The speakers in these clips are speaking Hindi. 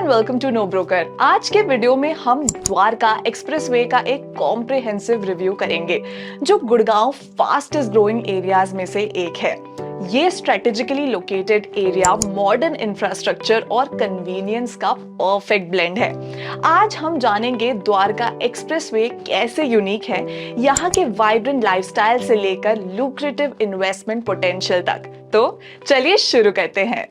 And welcome to no broker. आज के वीडियो में हम द्वारका एक्सप्रेसवे का एक कॉम्प्रिहेंसिव रिव्यू करेंगे जो गुड़गांव फास्टेस्ट ग्रोइंग एरियाज में से एक है। ये strategically located area modern infrastructure और कन्वीनियंस का परफेक्ट ब्लेंड है। आज हम जानेंगे द्वारका एक्सप्रेसवे कैसे यूनिक है, यहाँ के वाइब्रेंट लाइफस्टाइल से लेकर लुक्रेटिव इन्वेस्टमेंट पोटेंशियल तक। तो चलिए शुरू करते हैं।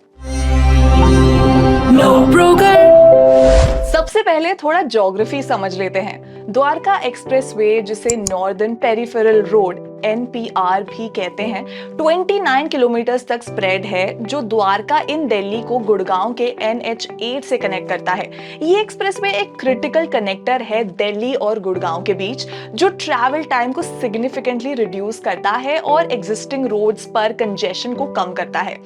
सबसे पहले थोड़ा ज्योग्राफी समझ लेते हैं। द्वारका एक्सप्रेसवे, जिसे नॉर्दर्न पेरिफेरल रोड NPR भी कहते हैं, 29 किलोमीटर तक स्प्रेड है, जो द्वारका इन दिल्ली को गुड़गांव के NH8 से कनेक्ट करता है। ये एक्सप्रेसवे एक क्रिटिकल कनेक्टर है दिल्ली और गुड़गांव के बीच, जो ट्रैवल टाइम को सिग्निफिकेंटली रिड्यूस करता है और एग्जिस्टिंग रोड्स पर कंजेशन को कम करता है।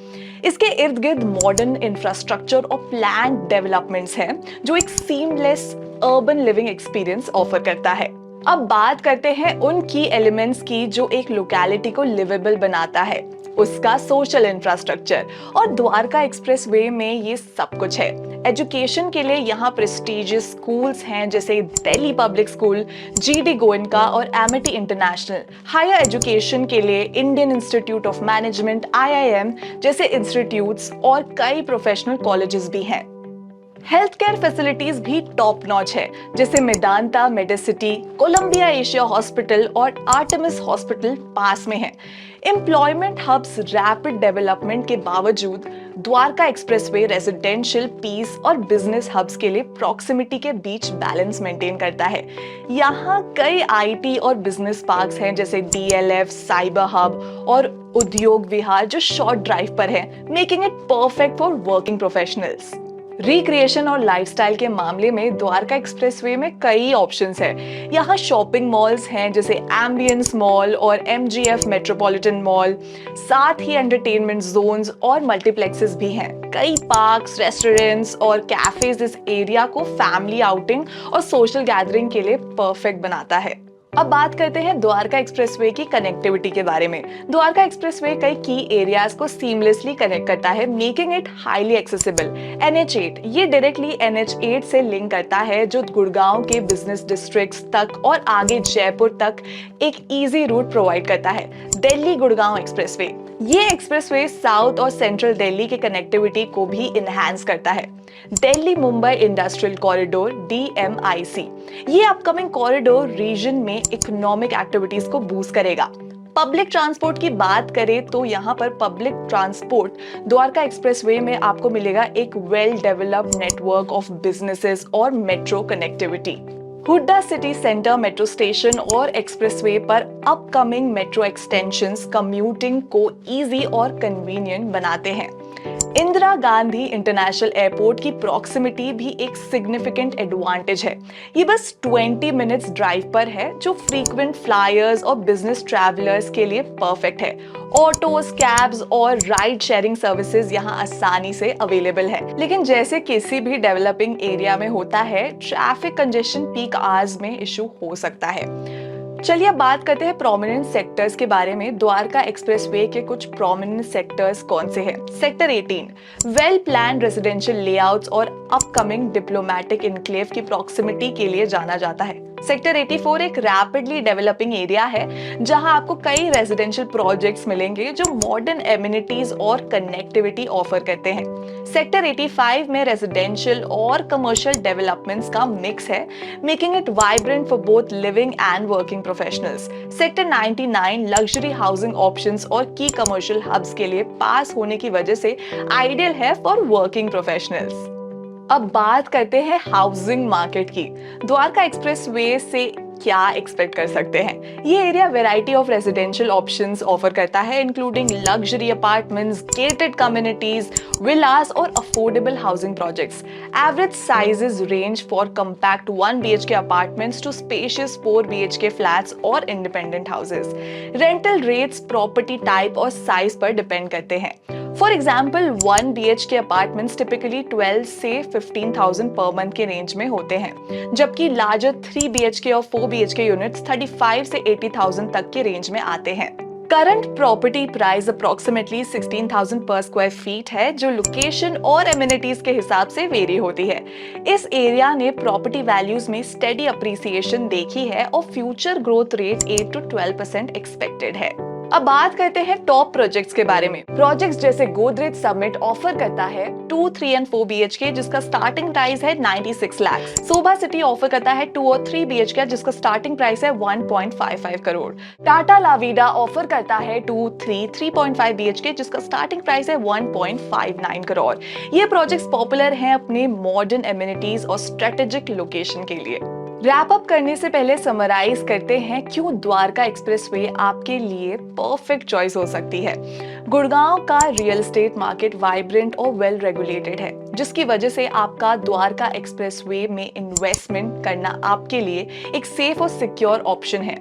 इसके इर्द गिर्द मॉडर्न इंफ्रास्ट्रक्चर और प्लान्ड डेवलपमेंट्स हैं, जो एक seamless urban living experience offer करता है। अब बात करते हैं उन की एलिमेंट्स की जो एक लोकेलिटी को लिवेबल बनाता है, उसका सोशल इंफ्रास्ट्रक्चर। और द्वारका एक्सप्रेसवे में ये सब कुछ है। एजुकेशन के लिए यहाँ प्रेस्टिजियस स्कूल्स हैं, जैसे Delhi public school, GD Goenka और एमिटी इंटरनेशनल। हायर एजुकेशन के लिए Indian institute of management IIM जैसे इंस्टीट्यूट्स और कई प्रोफेशनल कॉलेजेस भी हैं। हेल्थ केयर फैसिलिटीज भी टॉप नॉच है, जैसे Medanta Medicity, Columbia Asia hospital और आर्टेमिस हॉस्पिटल पास में है। एम्प्लॉयमेंट हब्स रैपिड डेवलपमेंट के बावजूद द्वारका एक्सप्रेसवे रेजिडेंशियल, पीस और बिजनेस हब्स के लिए प्रॉक्सिमिटी के बीच बैलेंस मेंटेन करता है। यहाँ कई IT और बिजनेस पार्क्स हैं, जैसे DLF, साइबर हब और उद्योग विहार, जो शॉर्ट ड्राइव पर है, making it perfect for working professionals. Recreation और लाइफस्टाइल के मामले में द्वारका एक्सप्रेसवे में कई ऑप्शंस हैं। यहाँ शॉपिंग मॉल्स हैं, जैसे एम्बियंस मॉल और MGF मेट्रोपॉलिटन मॉल। साथ ही एंटरटेनमेंट जोन्स और मल्टीप्लेक्सेस भी हैं। कई पार्क्स, रेस्टोरेंट्स और कैफेज इस एरिया को फैमिली आउटिंग और सोशल गैदरिंग के लिए परफेक्ट बनाता है। अब बात करते हैं द्वारका एक्सप्रेसवे की कनेक्टिविटी के बारे में। द्वारका एक्सप्रेसवे कई की एरियाज को सीमलेसली कनेक्ट करता है, making it highly accessible. NH8 ये डायरेक्टली NH8 से लिंक करता है, जो गुड़गांव के बिजनेस डिस्ट्रिक्ट्स तक और आगे जयपुर तक एक इजी रूट प्रोवाइड करता है। दिल्ली गुड़गांव एक्सप्रेसवे, ये एक्सप्रेसवे साउथ और सेंट्रल दिल्ली के कनेक्टिविटी को भी इनहैंस करता है। Delhi Mumbai industrial corridor DMIC, ये अपकमिंग कॉरिडोर रीजन में इकोनॉमिक एक्टिविटीज को बूस्ट करेगा। पब्लिक ट्रांसपोर्ट की बात करें तो यहाँ पर पब्लिक ट्रांसपोर्ट द्वारका एक्सप्रेसवे में आपको मिलेगा एक well developed network of businesses और metro connectivity. Huda city centre metro station और एक्सप्रेसवे पर अपकमिंग मेट्रो एक्सटेंशंस कम्यूटिंग को इजी और कन्वीनियंट बनाते हैं। इंदिरा गांधी इंटरनेशनल एयरपोर्ट की प्रॉक्सिमिटी भी एक सिग्निफिकेंट एडवांटेज है। ये बस 20 मिनट्स ड्राइव पर है, जो फ्रीक्वेंट फ्लायर्स और बिजनेस ट्रैवलर्स के लिए परफेक्ट है। ऑटोज, कैब्स और राइड शेयरिंग सर्विसेज यहाँ आसानी से अवेलेबल है। लेकिन जैसे किसी भी डेवलपिंग एरिया में होता है, ट्रैफिक कंजेशन पीक आवर्स में इशू हो सकता है। चलिए अब बात करते हैं प्रोमिनेंट सेक्टर्स के बारे में। द्वारका एक्सप्रेसवे के कुछ प्रोमिनेंट सेक्टर्स कौन से हैं? Sector 18 well planned residential layouts और अपकमिंग डिप्लोमेटिक इनक्लेव की प्रॉक्सिमिटी के लिए जाना जाता है। सेक्टर 84 एक रैपिडली डेवलपिंग एरिया है, जहां आपको कई रेजिडेंशियल प्रोजेक्ट्स मिलेंगे जो मॉडर्न एमिनिटीज और कनेक्टिविटी ऑफर करते हैं। सेक्टर 85 में रेजिडेंशियल और कमर्शियल डेवलपमेंट्स का मिक्स है, making it vibrant for both living and working professionals. Sector 99 luxury housing options और की कमर्शियल हब्स के लिए पास होने की वजह से आइडियल है फॉर वर्किंग प्रोफेशनल्स। अब बात करते हैं हाउसिंग मार्केट की। द्वारका एक्सप्रेसवे से क्या एक्सपेक्ट कर सकते हैं? ये area variety of residential options offer करता है, including luxury apartments, gated communities, villas और affordable housing projects. Average sizes range for compact 1 BHK apartments to spacious 4 BHK flats और independent houses. Rental rates property type और साइज पर डिपेंड करते हैं। For example 1 BHK apartments typically 12 से 15,000 पर मंथ के रेंज में होते हैं, जबकि लार्जर 3 BHK और 4 BHK यूनिट्स 35 से 80,000 तक के रेंज में आते हैं। करंट प्रॉपर्टी प्राइस अप्रोक्सीमेटली 16,000 पर स्क्वायर फीट है, जो लोकेशन और एमिनिटीज के हिसाब से वेरी होती है। इस एरिया ने प्रॉपर्टी वैल्यूज में स्टेडी अप्रिसिएशन देखी है और future growth rate 8 to 12% expected है। अब बात करते हैं टॉप प्रोजेक्ट्स के बारे में। प्रोजेक्ट्स जैसे गोदरेज समिट ऑफर करता है 2, 3 एंड 4 BHK जिसका स्टार्टिंग प्राइस है 96 लाख। सोभा सिटी ऑफर करता है 2 और 3 BHK जिसका स्टार्टिंग प्राइस है 1.55 करोड़। टाटा लाविडा ऑफर करता है 2, 3, 3.5 BHK जिसका स्टार्टिंग प्राइस है 1.59 करोड़। ये प्रोजेक्ट्स पॉपुलर हैं अपने मॉडर्न एमिनिटीज और स्ट्रेटेजिक लोकेशन के लिए। रैप अप करने से पहले समराइज करते हैं क्यों द्वारका एक्सप्रेसवे आपके लिए परफेक्ट चॉइस हो सकती है। गुड़गांव का रियल एस्टेट मार्केट वाइब्रेंट और वेल रेगुलेटेड है, जिसकी वजह से आपका द्वारका एक्सप्रेसवे में इन्वेस्टमेंट करना आपके लिए एक सेफ और सिक्योर ऑप्शन है।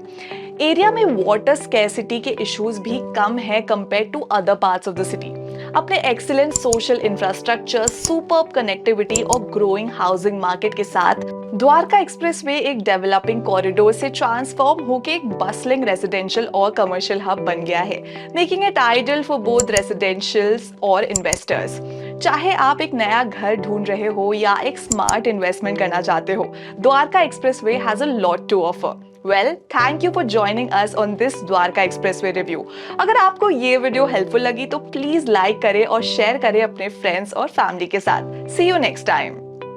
एरिया में वाटर स्कैर्सिटी के इश्यूज भी कम है compare to other parts of the city. अपने excellent social infrastructure, superb connectivity और ग्रोइंग हाउसिंग मार्केट के साथ द्वारका एक्सप्रेसवे एक डेवलपिंग कॉरिडोर से ट्रांसफॉर्म होकर एक बसलिंग रेजिडेंशियल और कमर्शियल हब बन गया है, making it ideal for both residentials और इन्वेस्टर्स। चाहे आप एक नया घर ढूंढ रहे हो या एक स्मार्ट इन्वेस्टमेंट करना चाहते हो, Dwarka expressway has a lot to offer. Well, thank you for joining us on this Dwarka expressway review. अगर आपको ये वीडियो हेल्पफुल लगी तो प्लीज लाइक करें और शेयर करें अपने फ्रेंड्स और फैमिली के साथ। See you next time.